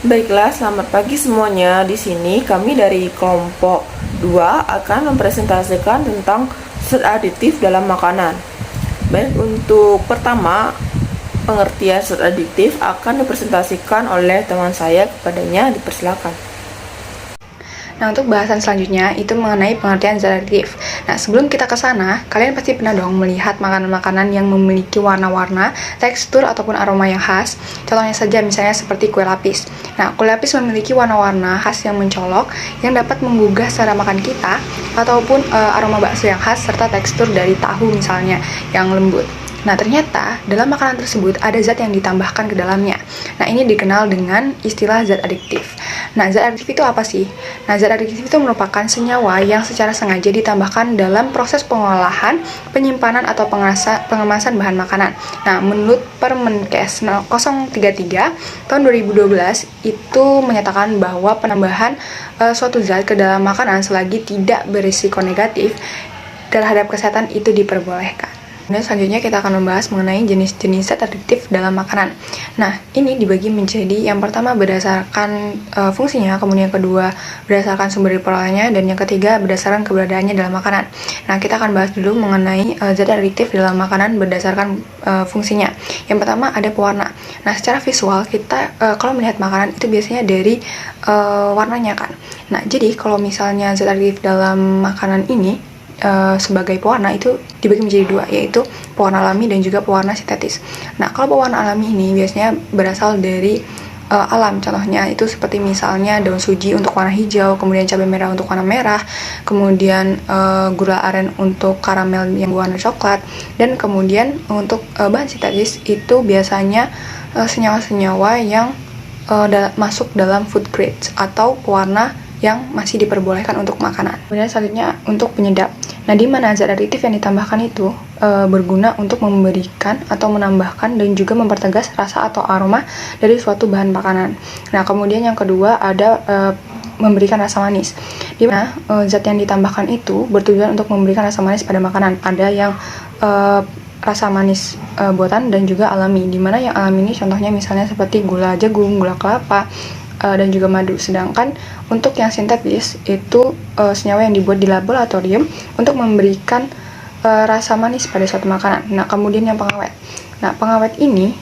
Baiklah, selamat pagi semuanya. Di sini kami dari kelompok 2 akan mempresentasikan tentang zat aditif dalam makanan. Baik, untuk pertama, pengertian zat aditif akan dipresentasikan oleh teman saya, kepadanya dipersilakan. Nah, untuk bahasan selanjutnya itu mengenai pengertian zat aditif. Nah, sebelum kita ke sana, kalian pasti pernah dong melihat makanan-makanan yang memiliki warna-warna, tekstur, ataupun aroma yang khas. Contohnya saja misalnya seperti kue lapis. Nah, kue lapis memiliki warna-warna khas yang mencolok yang dapat menggugah selera makan kita, ataupun aroma bakso yang khas, serta tekstur dari tahu misalnya yang lembut. Nah, ternyata dalam makanan tersebut ada zat yang ditambahkan ke dalamnya. Nah, ini dikenal dengan istilah zat adiktif. Nah, zat adiktif itu apa sih? Nah, zat adiktif itu merupakan senyawa yang secara sengaja ditambahkan dalam proses pengolahan, penyimpanan, atau pengemasan bahan makanan. Nah, menurut Permenkes 033 tahun 2012 itu menyatakan bahwa penambahan suatu zat ke dalam makanan selagi tidak berisiko negatif terhadap kesehatan itu diperbolehkan. Kemudian selanjutnya kita akan membahas mengenai jenis-jenis zat adiktif dalam makanan. Nah, ini dibagi menjadi yang pertama berdasarkan fungsinya, kemudian yang kedua berdasarkan sumber diperolehnya, dan yang ketiga berdasarkan keberadaannya dalam makanan. Nah, kita akan bahas dulu mengenai zat adiktif dalam makanan berdasarkan fungsinya. Yang pertama ada pewarna. Nah, secara visual kita kalau melihat makanan itu biasanya dari warnanya kan. Nah, jadi kalau misalnya zat adiktif dalam makanan ini sebagai pewarna itu dibagi menjadi dua, yaitu pewarna alami dan juga pewarna sintetis. Nah, kalau pewarna alami ini biasanya berasal dari alam, contohnya itu seperti misalnya daun suji untuk warna hijau, kemudian cabai merah untuk warna merah, kemudian gula aren untuk karamel yang berwarna coklat, dan kemudian untuk bahan sintetis itu biasanya senyawa-senyawa yang masuk dalam food grade atau pewarna yang masih diperbolehkan untuk makanan. Kemudian selanjutnya untuk penyedap. Nah, di mana zat aditif yang ditambahkan itu berguna untuk memberikan atau menambahkan dan juga mempertegas rasa atau aroma dari suatu bahan makanan. Nah, kemudian yang kedua ada memberikan rasa manis. Di mana zat yang ditambahkan itu bertujuan untuk memberikan rasa manis pada makanan. Ada yang rasa manis buatan dan juga alami. Di mana yang alami ini contohnya misalnya seperti gula jagung, gula kelapa, dan juga madu. Sedangkan untuk yang sintetis itu senyawa yang dibuat di laboratorium untuk memberikan rasa manis pada suatu makanan. Nah, kemudian yang pengawet. Nah, pengawet ini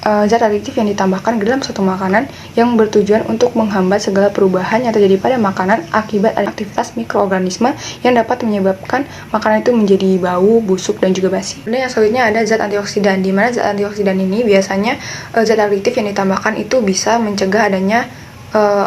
zat adiktif yang ditambahkan ke dalam suatu makanan yang bertujuan untuk menghambat segala perubahan yang terjadi pada makanan akibat aktivitas mikroorganisme yang dapat menyebabkan makanan itu menjadi bau, busuk, dan juga basi. Kemudian yang selanjutnya ada zat antioksidan, di mana zat antioksidan ini biasanya zat adiktif yang ditambahkan itu bisa mencegah adanya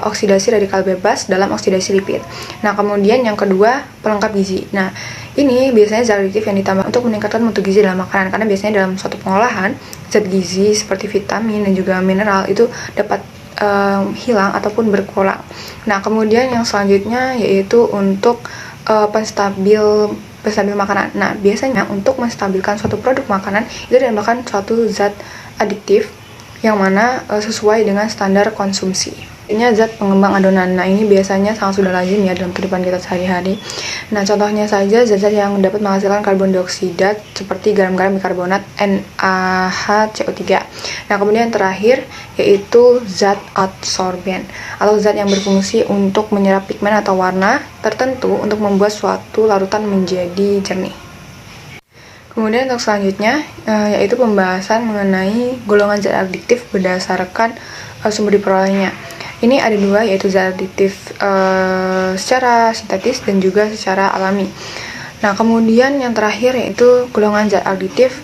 oksidasi radikal bebas dalam oksidasi lipid. Nah, kemudian yang kedua pelengkap gizi. Nah, ini biasanya zat adiktif yang ditambah untuk meningkatkan mutu gizi dalam makanan, karena biasanya dalam suatu pengolahan zat gizi seperti vitamin dan juga mineral itu dapat hilang ataupun berkurang. Nah, kemudian yang selanjutnya yaitu untuk penstabil makanan. Nah, biasanya untuk menstabilkan suatu produk makanan itu ditambahkan suatu zat adiktif yang mana sesuai dengan standar konsumsi. Ini zat pengembang adonan. Nah, ini biasanya sangat sudah lazim ya dalam kehidupan kita sehari-hari. Nah, contohnya saja zat-zat yang dapat menghasilkan karbon dioksida seperti garam-garam bikarbonat NaHCO3. Nah, kemudian yang terakhir yaitu zat adsorben atau zat yang berfungsi untuk menyerap pigmen atau warna tertentu untuk membuat suatu larutan menjadi jernih. Kemudian untuk selanjutnya yaitu pembahasan mengenai golongan zat adiktif berdasarkan sumber diperolehnya. Ini ada dua, yaitu zat adiktif secara sintetis dan juga secara alami. Nah, kemudian yang terakhir yaitu golongan zat adiktif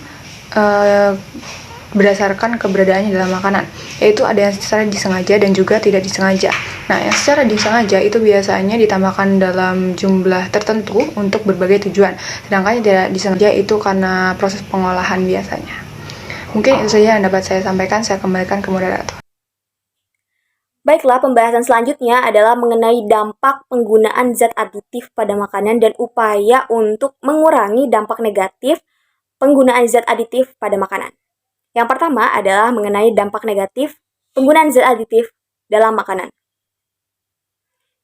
berdasarkan keberadaannya dalam makanan, yaitu ada yang secara disengaja dan juga tidak disengaja. Nah, yang secara disengaja itu biasanya ditambahkan dalam jumlah tertentu untuk berbagai tujuan, sedangkan yang tidak disengaja itu karena proses pengolahan biasanya. Mungkin itu saja yang dapat saya sampaikan, saya kembalikan ke moderator. Baiklah, pembahasan selanjutnya adalah mengenai dampak penggunaan zat aditif pada makanan dan upaya untuk mengurangi dampak negatif penggunaan zat aditif pada makanan. Yang pertama adalah mengenai dampak negatif penggunaan zat aditif dalam makanan.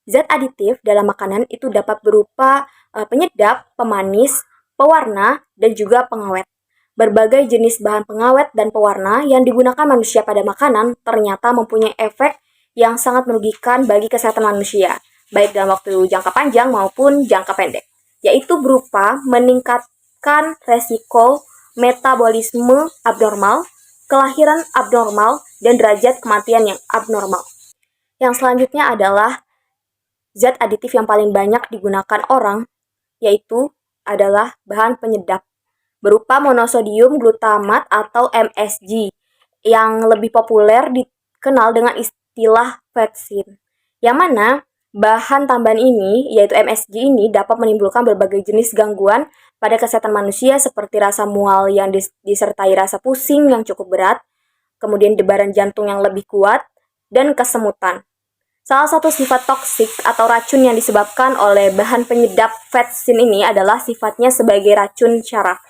Zat aditif dalam makanan itu dapat berupa penyedap, pemanis, pewarna, dan juga pengawet. Berbagai jenis bahan pengawet dan pewarna yang digunakan manusia pada makanan ternyata mempunyai efek yang sangat merugikan bagi kesehatan manusia, baik dalam waktu jangka panjang maupun jangka pendek, yaitu berupa meningkatkan resiko metabolisme abnormal, kelahiran abnormal, dan derajat kematian yang abnormal. Yang selanjutnya adalah zat aditif yang paling banyak digunakan orang, yaitu adalah bahan penyedap berupa monosodium glutamat atau MSG yang lebih populer dikenal dengan istilah vetsin. Yang mana bahan tambahan ini, yaitu MSG ini, dapat menimbulkan berbagai jenis gangguan pada kesehatan manusia seperti rasa mual yang disertai rasa pusing yang cukup berat, kemudian debaran jantung yang lebih kuat, dan kesemutan. Salah satu sifat toksik atau racun yang disebabkan oleh bahan penyedap vetsin ini adalah sifatnya sebagai racun syaraf.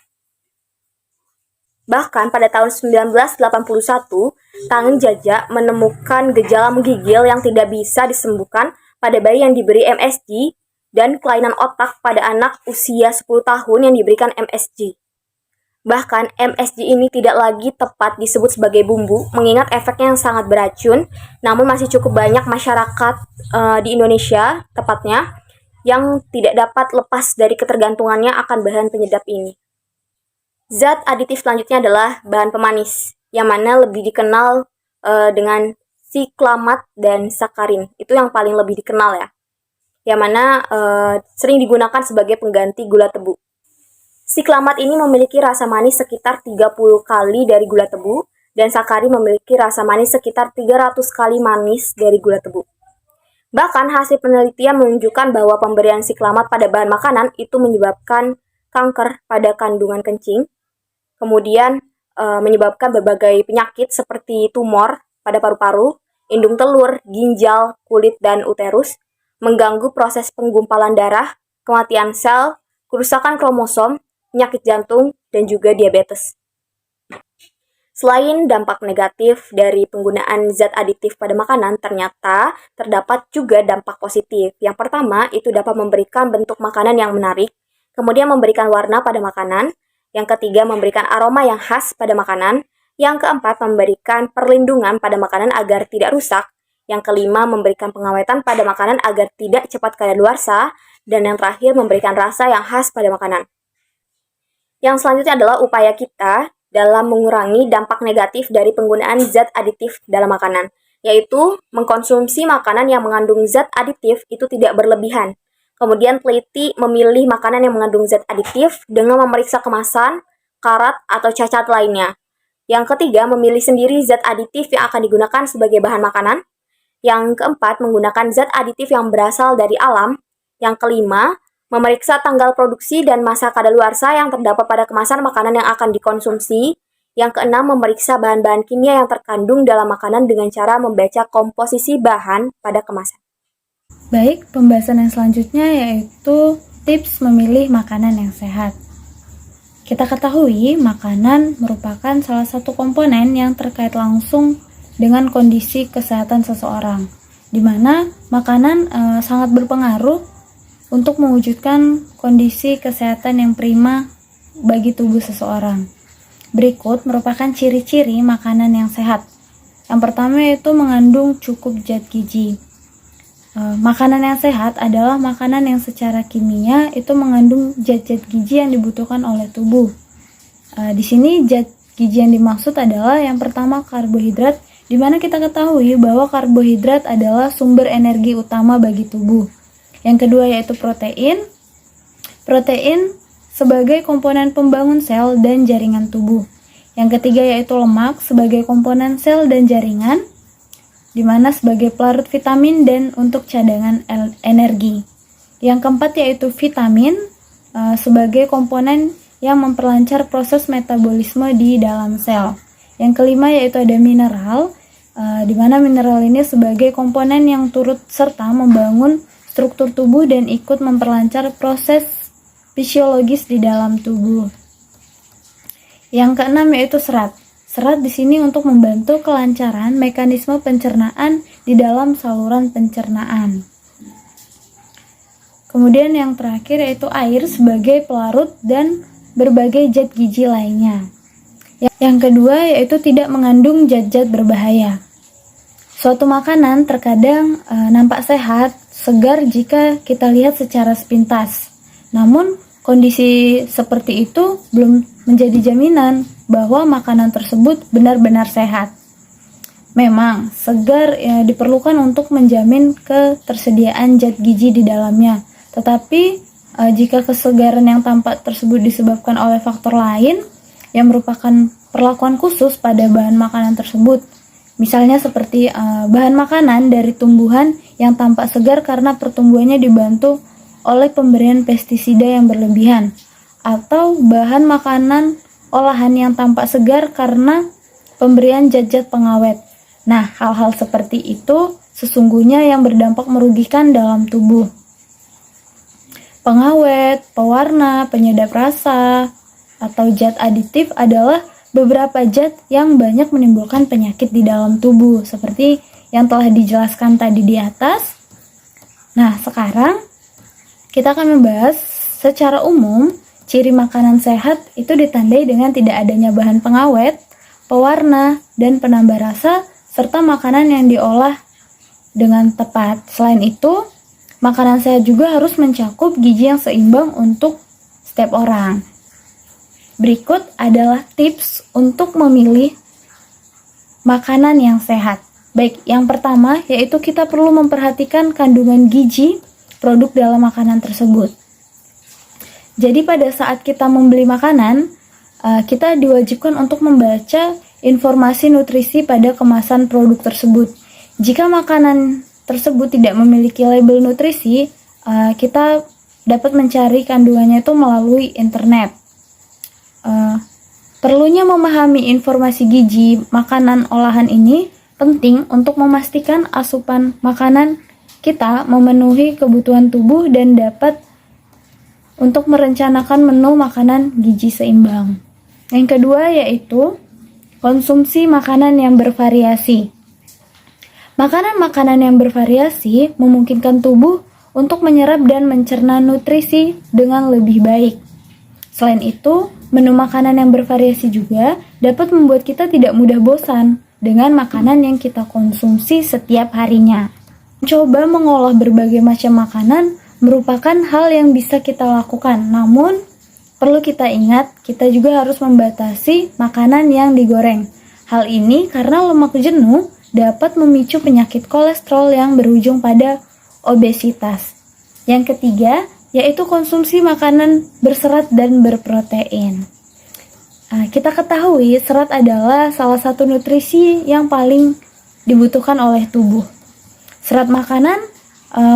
Bahkan pada tahun 1981, tangan jajak menemukan gejala menggigil yang tidak bisa disembuhkan pada bayi yang diberi MSG dan kelainan otak pada anak usia 10 tahun yang diberikan MSG. Bahkan MSG ini tidak lagi tepat disebut sebagai bumbu, mengingat efeknya yang sangat beracun, namun masih cukup banyak masyarakat di Indonesia, tepatnya, yang tidak dapat lepas dari ketergantungannya akan bahan penyedap ini. Zat aditif selanjutnya adalah bahan pemanis, yang mana lebih dikenal dengan siklamat dan sakarin. Itu yang paling lebih dikenal ya. Yang mana sering digunakan sebagai pengganti gula tebu. Siklamat ini memiliki rasa manis sekitar 30 kali dari gula tebu, dan sakarin memiliki rasa manis sekitar 300 kali manis dari gula tebu. Bahkan hasil penelitian menunjukkan bahwa pemberian siklamat pada bahan makanan itu menyebabkan kanker pada kandungan kencing, kemudian menyebabkan berbagai penyakit seperti tumor pada paru-paru, indung telur, ginjal, kulit, dan uterus, mengganggu proses penggumpalan darah, kematian sel, kerusakan kromosom, penyakit jantung, dan juga diabetes. Selain dampak negatif dari penggunaan zat aditif pada makanan, ternyata terdapat juga dampak positif. Yang pertama, itu dapat memberikan bentuk makanan yang menarik, kemudian memberikan warna pada makanan, yang ketiga memberikan aroma yang khas pada makanan, yang keempat memberikan perlindungan pada makanan agar tidak rusak, yang kelima memberikan pengawetan pada makanan agar tidak cepat kadaluarsa, dan yang terakhir memberikan rasa yang khas pada makanan. Yang selanjutnya adalah upaya kita dalam mengurangi dampak negatif dari penggunaan zat aditif dalam makanan, yaitu mengkonsumsi makanan yang mengandung zat aditif itu tidak berlebihan. Kemudian teliti memilih makanan yang mengandung zat aditif dengan memeriksa kemasan, karat, atau cacat lainnya. Yang ketiga, memilih sendiri zat aditif yang akan digunakan sebagai bahan makanan. Yang keempat, menggunakan zat aditif yang berasal dari alam. Yang kelima, memeriksa tanggal produksi dan masa kadaluarsa yang terdapat pada kemasan makanan yang akan dikonsumsi. Yang keenam, memeriksa bahan-bahan kimia yang terkandung dalam makanan dengan cara membaca komposisi bahan pada kemasan. Baik, pembahasan yang selanjutnya yaitu tips memilih makanan yang sehat. Kita ketahui makanan merupakan salah satu komponen yang terkait langsung dengan kondisi kesehatan seseorang, di mana makanan sangat berpengaruh untuk mewujudkan kondisi kesehatan yang prima bagi tubuh seseorang. Berikut merupakan ciri-ciri makanan yang sehat. Yang pertama yaitu mengandung cukup zat gizi. Makanan yang sehat adalah makanan yang secara kimia itu mengandung zat-zat gizi yang dibutuhkan oleh tubuh. Di sini zat gizi yang dimaksud adalah yang pertama karbohidrat, di mana kita ketahui bahwa karbohidrat adalah sumber energi utama bagi tubuh. Yang kedua yaitu protein. Protein sebagai komponen pembangun sel dan jaringan tubuh. Yang ketiga yaitu lemak sebagai komponen sel dan jaringan, di mana sebagai pelarut vitamin dan untuk cadangan energi. Yang keempat yaitu vitamin sebagai komponen yang memperlancar proses metabolisme di dalam sel. Yang kelima yaitu ada mineral, di mana mineral ini sebagai komponen yang turut serta membangun struktur tubuh dan ikut memperlancar proses fisiologis di dalam tubuh. Yang keenam yaitu serat. Serat di sini untuk membantu kelancaran mekanisme pencernaan di dalam saluran pencernaan. Kemudian yang terakhir yaitu air sebagai pelarut dan berbagai zat gizi lainnya. Yang kedua yaitu tidak mengandung zat-zat berbahaya. Suatu makanan terkadang nampak sehat, segar jika kita lihat secara sepintas. Namun, kondisi seperti itu belum menjadi jaminan bahwa makanan tersebut benar-benar sehat. Memang, segar diperlukan untuk menjamin ketersediaan zat gizi di dalamnya. Tetapi, jika kesegaran yang tampak tersebut disebabkan oleh faktor lain yang merupakan perlakuan khusus pada bahan makanan tersebut, misalnya seperti bahan makanan dari tumbuhan yang tampak segar karena pertumbuhannya dibantu oleh pemberian pestisida yang berlebihan, atau bahan makanan olahan yang tampak segar karena pemberian zat-zat pengawet. Nah, hal-hal seperti itu sesungguhnya yang berdampak merugikan dalam tubuh. Pengawet, pewarna, penyedap rasa, atau zat aditif adalah beberapa zat yang banyak menimbulkan penyakit di dalam tubuh, seperti yang telah dijelaskan tadi di atas. Nah, sekarang kita akan membahas secara umum ciri makanan sehat itu ditandai dengan tidak adanya bahan pengawet, pewarna, dan penambah rasa, serta makanan yang diolah dengan tepat. Selain itu, makanan sehat juga harus mencakup gizi yang seimbang untuk setiap orang. Berikut adalah tips untuk memilih makanan yang sehat. Baik, yang pertama yaitu kita perlu memperhatikan kandungan gizi produk dalam makanan tersebut. Jadi pada saat kita membeli makanan, kita diwajibkan untuk membaca informasi nutrisi pada kemasan produk tersebut. Jika makanan tersebut tidak memiliki label nutrisi, kita dapat mencari kandungannya itu melalui internet. Perlunya memahami informasi gizi makanan olahan ini penting untuk memastikan asupan makanan kita memenuhi kebutuhan tubuh dan dapat untuk merencanakan menu makanan gizi seimbang. Yang kedua yaitu konsumsi makanan yang bervariasi. Makanan-makanan yang bervariasi memungkinkan tubuh untuk menyerap dan mencerna nutrisi dengan lebih baik. Selain itu, menu makanan yang bervariasi juga dapat membuat kita tidak mudah bosan dengan makanan yang kita konsumsi setiap harinya. Mencoba mengolah berbagai macam makanan merupakan hal yang bisa kita lakukan, namun perlu kita ingat, kita juga harus membatasi makanan yang digoreng. Hal ini karena lemak jenuh dapat memicu penyakit kolesterol yang berujung pada obesitas. Yang ketiga, yaitu konsumsi makanan berserat dan berprotein. Kita ketahui serat adalah salah satu nutrisi yang paling dibutuhkan oleh tubuh. Serat makanan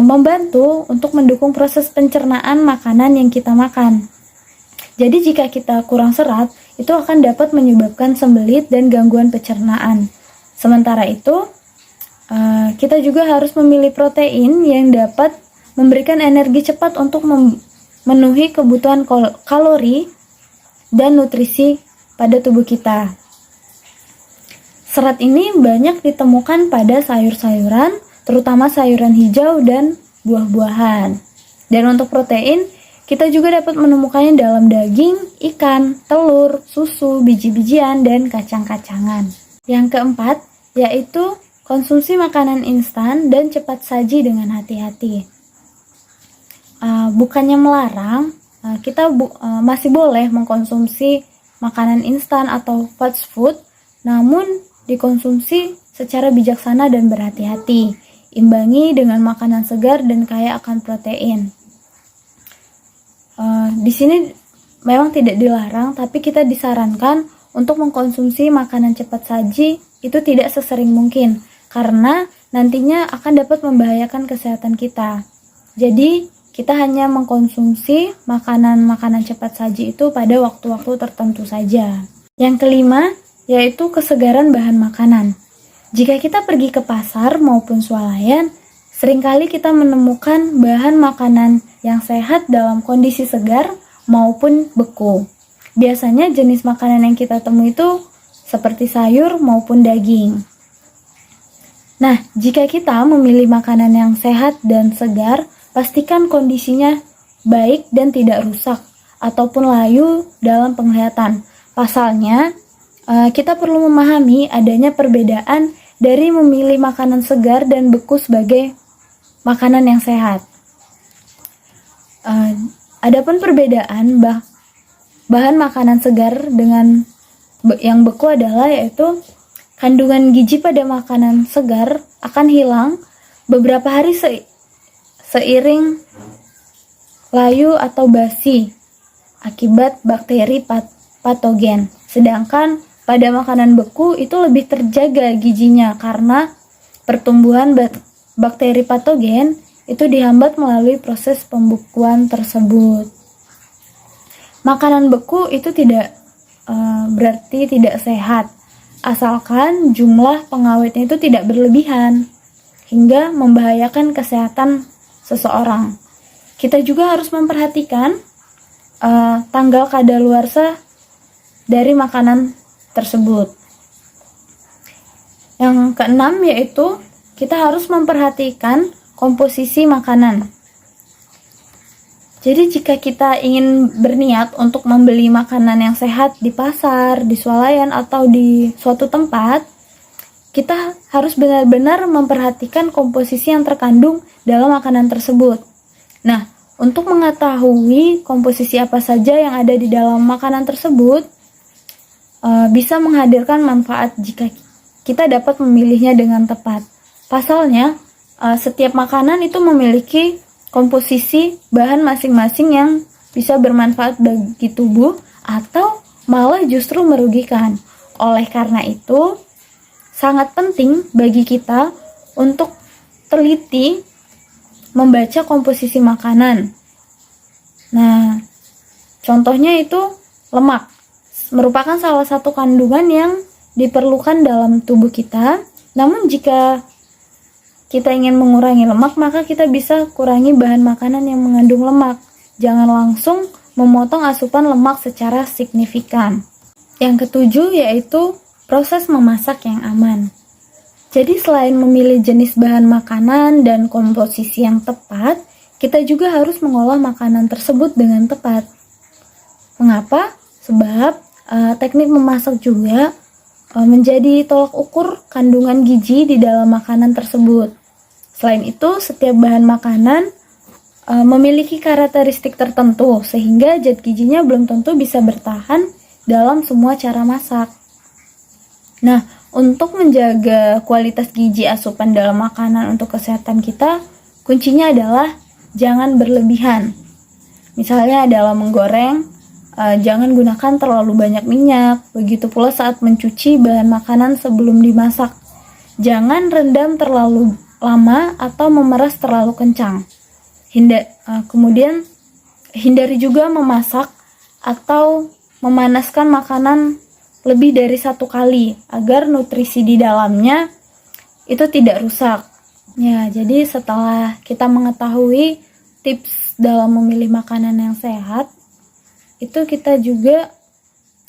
membantu untuk mendukung proses pencernaan makanan yang kita makan. Jadi jika kita kurang serat, itu akan dapat menyebabkan sembelit dan gangguan pencernaan. Sementara itu, kita juga harus memilih protein yang dapat memberikan energi cepat untuk memenuhi kebutuhan kalori dan nutrisi pada tubuh kita. Serat ini banyak ditemukan pada sayur-sayuran, terutama sayuran hijau dan buah-buahan. Dan untuk protein, kita juga dapat menemukannya dalam daging, ikan, telur, susu, biji-bijian, dan kacang-kacangan. Yang keempat, yaitu konsumsi makanan instan dan cepat saji dengan hati-hati. Bukannya melarang, kita masih boleh mengkonsumsi makanan instan atau fast food, namun dikonsumsi secara bijaksana dan berhati-hati. Imbangi dengan makanan segar dan kaya akan protein. Di sini memang tidak dilarang, tapi kita disarankan untuk mengkonsumsi makanan cepat saji itu tidak sesering mungkin, karena nantinya akan dapat membahayakan kesehatan kita. Jadi kita hanya mengkonsumsi makanan-makanan cepat saji itu pada waktu-waktu tertentu saja. Yang kelima, yaitu kesegaran bahan makanan. Jika kita pergi ke pasar maupun swalayan, seringkali kita menemukan bahan makanan yang sehat dalam kondisi segar maupun beku. Biasanya jenis makanan yang kita temui itu seperti sayur maupun daging. Nah, jika kita memilih makanan yang sehat dan segar, pastikan kondisinya baik dan tidak rusak ataupun layu dalam penglihatan. Pasalnya, kita perlu memahami adanya perbedaan dari memilih makanan segar dan beku sebagai makanan yang sehat. Adapun perbedaan bahan makanan segar dengan yang beku adalah yaitu kandungan gizi pada makanan segar akan hilang beberapa hari seiring layu atau basi akibat bakteri patogen. Sedangkan pada makanan beku itu lebih terjaga gizinya karena pertumbuhan bakteri patogen itu dihambat melalui proses pembekuan tersebut. Makanan beku itu tidak berarti tidak sehat, asalkan jumlah pengawetnya itu tidak berlebihan hingga membahayakan kesehatan seseorang. Kita juga harus memperhatikan tanggal kadaluarsa dari makanan tersebut. Yang keenam yaitu kita harus memperhatikan komposisi makanan. Jadi jika kita ingin berniat untuk membeli makanan yang sehat di pasar, di swalayan atau di suatu tempat, kita harus benar-benar memperhatikan komposisi yang terkandung dalam makanan tersebut. Nah, untuk mengetahui komposisi apa saja yang ada di dalam makanan tersebut, bisa menghadirkan manfaat jika kita dapat memilihnya dengan tepat. Pasalnya, setiap makanan itu memiliki komposisi bahan masing-masing yang bisa bermanfaat bagi tubuh atau malah justru merugikan. Oleh karena itu, sangat penting bagi kita untuk teliti membaca komposisi makanan. Nah, contohnya itu lemak. Merupakan salah satu kandungan yang diperlukan dalam tubuh kita. Namun jika kita ingin mengurangi lemak, maka kita bisa kurangi bahan makanan yang mengandung lemak. Jangan langsung memotong asupan lemak secara signifikan. Yang ketujuh yaitu proses memasak yang aman. Jadi selain memilih jenis bahan makanan dan komposisi yang tepat, kita juga harus mengolah makanan tersebut dengan tepat. Mengapa? Sebab teknik memasak juga menjadi tolak ukur kandungan gizi di dalam makanan tersebut. Selain itu, setiap bahan makanan memiliki karakteristik tertentu sehingga zat gizinya belum tentu bisa bertahan dalam semua cara masak. Nah, untuk menjaga kualitas gizi asupan dalam makanan untuk kesehatan kita, kuncinya adalah jangan berlebihan. Misalnya dalam menggoreng, jangan gunakan terlalu banyak minyak. Begitu pula saat mencuci bahan makanan sebelum dimasak. Jangan rendam terlalu lama atau memeras terlalu kencang. Kemudian hindari juga memasak atau memanaskan makanan lebih dari satu kali agar nutrisi di dalamnya itu tidak rusak. Ya, jadi setelah kita mengetahui tips dalam memilih makanan yang sehat, itu kita juga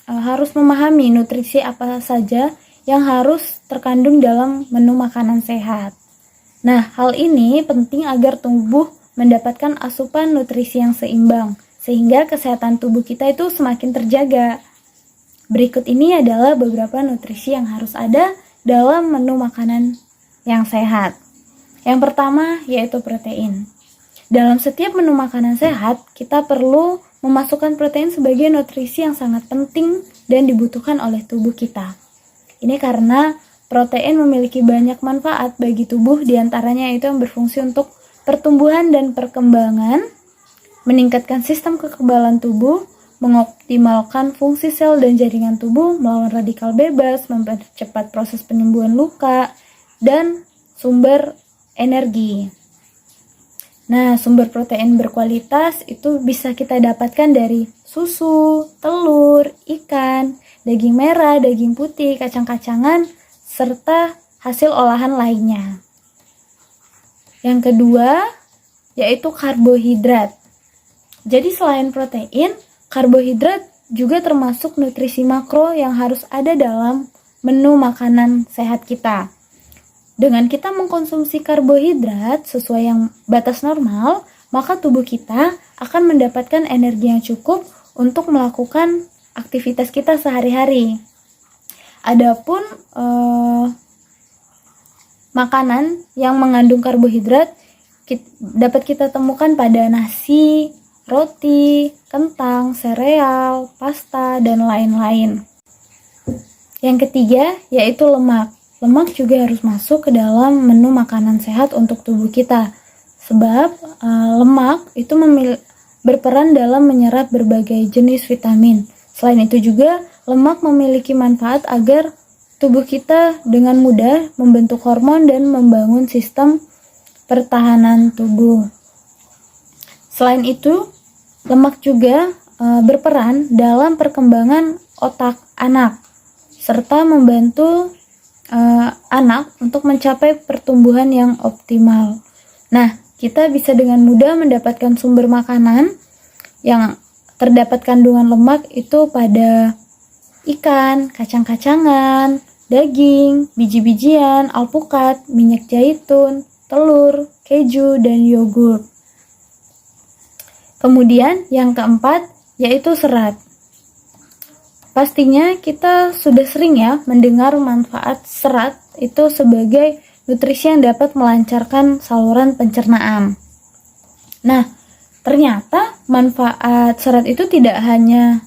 harus memahami nutrisi apa saja yang harus terkandung dalam menu makanan sehat. Nah, hal ini penting agar tubuh mendapatkan asupan nutrisi yang seimbang, sehingga kesehatan tubuh kita itu semakin terjaga. Berikut ini adalah beberapa nutrisi yang harus ada dalam menu makanan yang sehat. Yang pertama yaitu protein. Dalam setiap menu makanan sehat, kita perlu memasukkan protein sebagai nutrisi yang sangat penting dan dibutuhkan oleh tubuh kita. Ini karena protein memiliki banyak manfaat bagi tubuh, diantaranya itu yang berfungsi untuk pertumbuhan dan perkembangan, meningkatkan sistem kekebalan tubuh, mengoptimalkan fungsi sel dan jaringan tubuh, melawan radikal bebas, mempercepat proses penyembuhan luka, dan sumber energi. Nah, sumber protein berkualitas itu bisa kita dapatkan dari susu, telur, ikan, daging merah, daging putih, kacang-kacangan, serta hasil olahan lainnya. Yang kedua, yaitu karbohidrat. Jadi selain protein, karbohidrat juga termasuk nutrisi makro yang harus ada dalam menu makanan sehat kita. Dengan kita mengkonsumsi karbohidrat sesuai yang batas normal, maka tubuh kita akan mendapatkan energi yang cukup untuk melakukan aktivitas kita sehari-hari. Adapun makanan yang mengandung karbohidrat dapat kita temukan pada nasi, roti, kentang, sereal, pasta, dan lain-lain. Yang ketiga yaitu lemak. Lemak juga harus masuk ke dalam menu makanan sehat untuk tubuh kita. Sebab lemak itu berperan dalam menyerap berbagai jenis vitamin. Selain itu juga lemak memiliki manfaat agar tubuh kita dengan mudah membentuk hormon dan membangun sistem pertahanan tubuh. Selain itu, lemak juga berperan dalam perkembangan otak anak serta membantu anak untuk mencapai pertumbuhan yang optimal. Nah, kita bisa dengan mudah mendapatkan sumber makanan yang terdapat kandungan lemak itu pada ikan, kacang-kacangan, daging, biji-bijian, alpukat, minyak zaitun, telur, keju, dan yogurt. Kemudian yang keempat yaitu serat. Pastinya kita sudah sering ya mendengar manfaat serat itu sebagai nutrisi yang dapat melancarkan saluran pencernaan. Nah, ternyata manfaat serat itu tidak hanya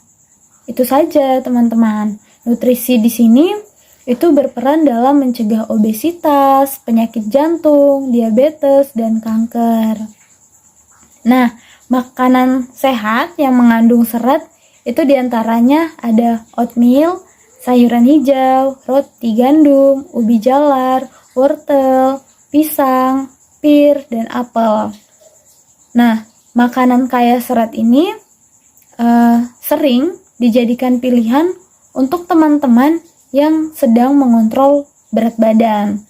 itu saja, teman-teman. Nutrisi di sini itu berperan dalam mencegah obesitas, penyakit jantung, diabetes, dan kanker. Nah, makanan sehat yang mengandung serat itu diantaranya ada oatmeal, sayuran hijau, roti gandum, ubi jalar, wortel, pisang, pir, dan apel. Nah, makanan kaya serat ini sering dijadikan pilihan untuk teman-teman yang sedang mengontrol berat badan.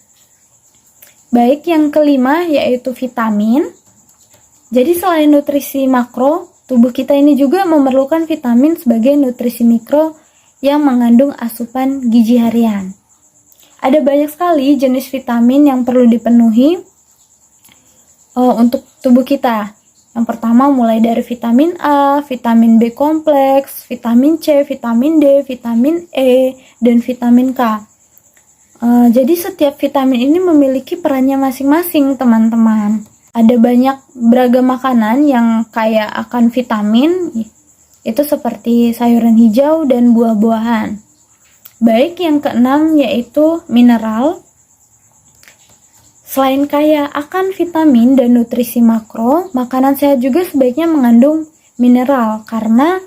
Baik, yang kelima yaitu vitamin. Jadi selain nutrisi makro, tubuh kita ini juga memerlukan vitamin sebagai nutrisi mikro yang mengandung asupan gizi harian. Ada banyak sekali jenis vitamin yang perlu dipenuhi untuk tubuh kita. Yang pertama mulai dari vitamin A, vitamin B kompleks, vitamin C, vitamin D, vitamin E, dan vitamin K. Jadi setiap vitamin ini memiliki perannya masing-masing, teman-teman. Ada banyak beragam makanan yang kaya akan vitamin, itu seperti sayuran hijau dan buah-buahan. Baik, yang keenam yaitu mineral. Selain kaya akan vitamin dan nutrisi makro, makanan sehat juga sebaiknya mengandung mineral karena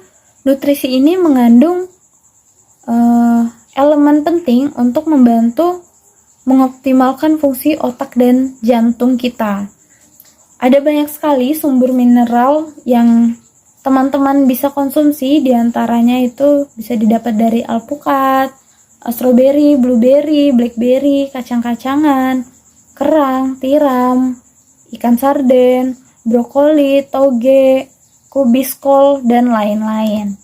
nutrisi ini mengandung elemen penting untuk membantu mengoptimalkan fungsi otak dan jantung kita. Ada banyak sekali sumber mineral yang teman-teman bisa konsumsi, diantaranya itu bisa didapat dari alpukat, strawberry, blueberry, blackberry, kacang-kacangan, kerang, tiram, ikan sarden, brokoli, toge, kubis kol, dan lain-lain.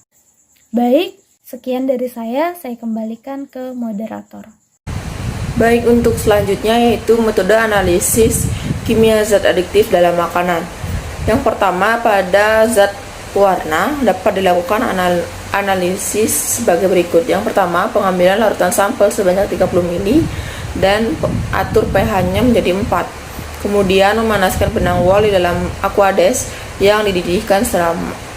Baik, sekian dari saya kembalikan ke moderator. Baik, untuk selanjutnya yaitu metode analisis kimia zat adiktif dalam makanan. Yang pertama, pada zat warna dapat dilakukan analisis sebagai berikut. Yang pertama, pengambilan larutan sampel sebanyak 30 ml dan atur pH-nya menjadi 4. Kemudian memanaskan benang wol di dalam aquades yang dididihkan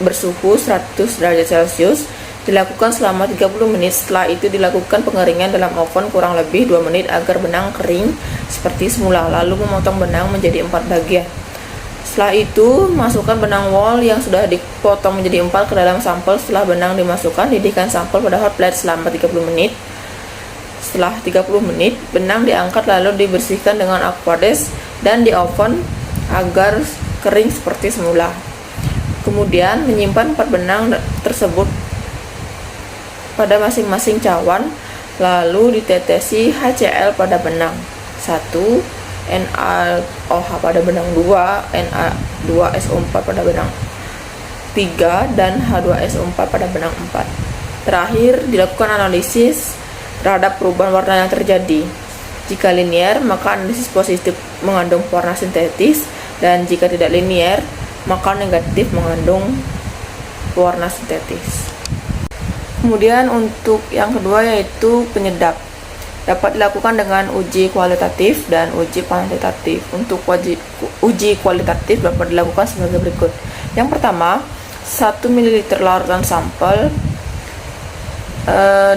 bersuhu 100 derajat Celcius. Dilakukan selama 30 menit. Setelah itu dilakukan pengeringan dalam oven kurang lebih 2 menit agar benang kering seperti semula. Lalu memotong benang menjadi 4 bagian. Setelah itu, masukkan benang wol yang sudah dipotong menjadi 4 ke dalam sampel. Setelah benang dimasukkan, didihkan sampel pada hot plate selama 30 menit. Setelah 30 menit, benang diangkat lalu dibersihkan dengan aquades dan di oven agar kering seperti semula. Kemudian menyimpan 4 benang tersebut pada masing-masing cawan, lalu ditetesi HCl pada benang 1, NaOH pada benang 2, Na2SO4 pada benang 3, dan H2SO4 pada benang 4. Terakhir, dilakukan analisis terhadap perubahan warna yang terjadi. Jika linear, maka analisis positif mengandung warna sintetis, dan jika tidak linear, maka negatif mengandung warna sintetis. Kemudian untuk yang kedua yaitu penyedap. dapat dilakukan dengan uji kualitatif dan uji kuantitatif. Untuk uji kualitatif dapat dilakukan sebagai berikut. Yang pertama, 1 ml larutan sampel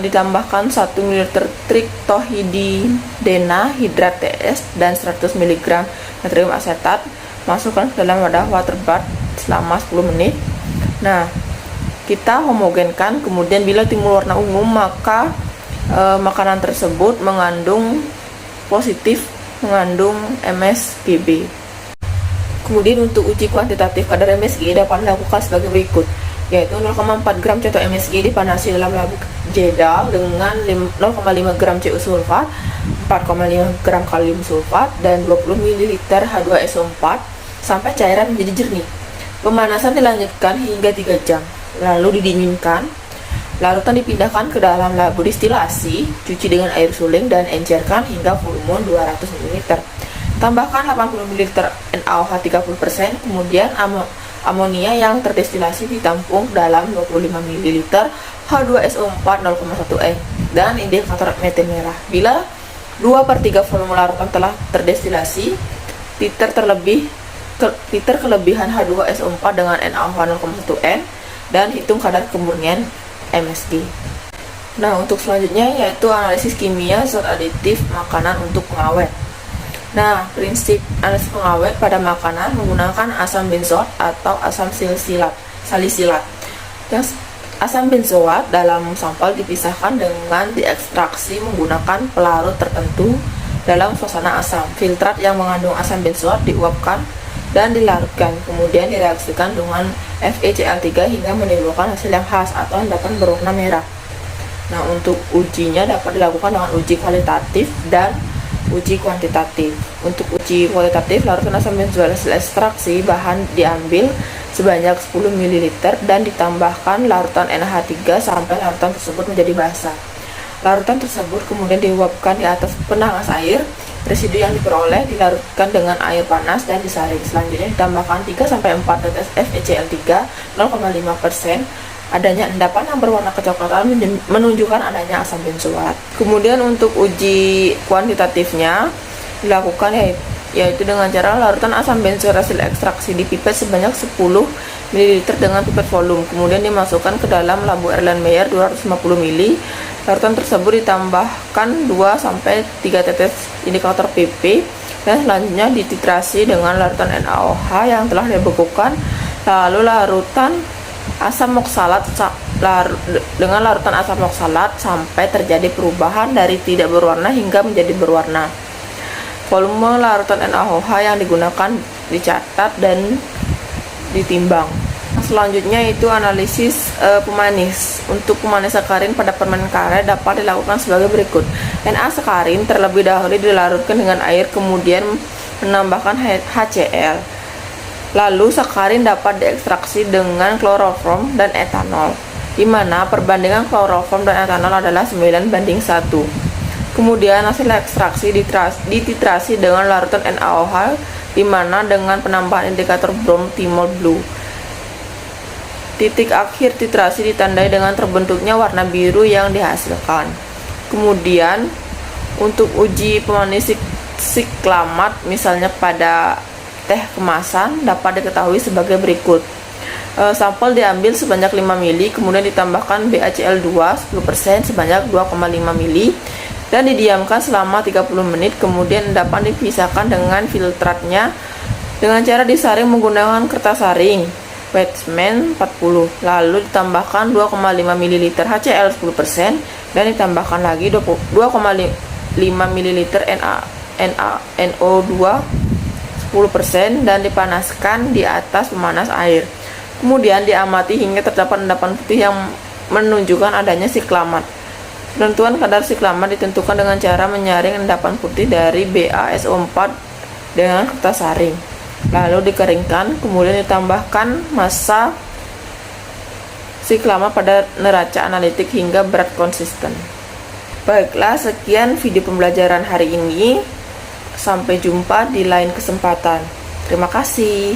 ditambahkan 1 ml triktohidina hidrat TS dan 100 mg natrium asetat, masukkan ke dalam wadah water bath selama 10 menit. Nah, kita homogenkan, kemudian bila timbul warna ungu maka makanan tersebut mengandung MSGB. Kemudian untuk uji kuantitatif kadar MSG dapat dilakukan sebagai berikut, yaitu 0,4 gram contoh MSG dipanasi dalam labu jedal dengan 0,5 gram CU sulfat, 4,5 gram kalium sulfat, dan 20 ml H2SO4 sampai cairan menjadi jernih. Pemanasan dilanjutkan hingga 3 jam, lalu didinginkan. Larutan dipindahkan ke dalam labu distilasi, cuci dengan air suling dan encerkan hingga volume 200 ml. Tambahkan 80 ml NaOH 30%, kemudian amonia yang terdestilasi ditampung dalam 25 ml H2SO4 0,1 N dan indikator meten merah. Bila 2/3 volume larutan telah terdestilasi, liter kelebihan H2SO4 dengan NaOH 0,1 N dan hitung kadar kemurnian MSG. Nah, untuk selanjutnya yaitu analisis kimia zat aditif makanan untuk pengawet. Nah, prinsip analisis pengawet pada makanan menggunakan asam benzoat atau asam salisilat. Yang asam benzoat dalam sampel dipisahkan dengan diekstraksi menggunakan pelarut tertentu dalam suasana asam. Filtrat yang mengandung asam benzoat diuapkan dan dilarutkan, kemudian direaksikan dengan FeCl3 hingga menimbulkan hasil yang khas atau endapan berwarna merah. Nah, untuk ujinya dapat dilakukan dengan uji kualitatif dan uji kuantitatif. Untuk uji kualitatif, larutan asam benzoat hasil ekstraksi bahan diambil sebanyak 10 ml dan ditambahkan larutan NH3 sampai larutan tersebut menjadi basah. Larutan tersebut kemudian diuapkan di atas penanas air. Residu yang diperoleh dilarutkan dengan air panas dan disaring. Selanjutnya ditambahkan 3-4 tetes FeCl3 0,5%. Adanya endapan yang berwarna kecoklatan menunjukkan adanya asam benzoat. Kemudian untuk uji kuantitatifnya dilakukan yaitu dengan cara larutan asam benzoat hasil ekstraksi dipipet sebanyak 10 ml dengan pipet volume, kemudian dimasukkan ke dalam labu Erlenmeyer 250 ml. Larutan tersebut ditambahkan 2-3 tetes indikator PP dan selanjutnya dititrasi dengan larutan NaOH yang telah dibekukan, lalu larutan asam oksalat dengan larutan asam oksalat sampai terjadi perubahan dari tidak berwarna hingga menjadi berwarna. Volume larutan NaOH yang digunakan dicatat dan ditimbang. Selanjutnya itu analisis pemanis. Untuk pemanis sakarin pada permen karet dapat dilakukan sebagai berikut. Na sakarin terlebih dahulu dilarutkan dengan air, kemudian menambahkan HCl. Lalu sakarin dapat diekstraksi dengan kloroform dan etanol, di mana perbandingan kloroform dan etanol adalah 9:1. Kemudian hasil ekstraksi dititrasi dengan larutan NaOH, di mana dengan penambahan indikator brom thymol blue. Titik akhir titrasi ditandai dengan terbentuknya warna biru yang dihasilkan. Kemudian untuk uji pemanis siklamat misalnya pada teh kemasan dapat diketahui sebagai berikut. Sampel diambil sebanyak 5 ml, kemudian ditambahkan BaCl2 10% sebanyak 2,5 ml dan didiamkan selama 30 menit, kemudian endapan dipisahkan dengan filtratnya dengan cara disaring menggunakan kertas saring Weizmann 40, lalu ditambahkan 2,5 ml HCl 10% dan ditambahkan lagi 2,5 ml NaNO2 10% dan dipanaskan di atas pemanas air. Kemudian diamati hingga terdapat endapan putih yang menunjukkan adanya siklamat. Penentuan kadar siklamat ditentukan dengan cara menyaring endapan putih dari BaSO4 dengan kertas saring. Lalu dikeringkan, kemudian ditambahkan massa siklamat pada neraca analitik hingga berat konsisten. Baiklah, sekian video pembelajaran hari ini. Sampai jumpa di lain kesempatan. Terima kasih.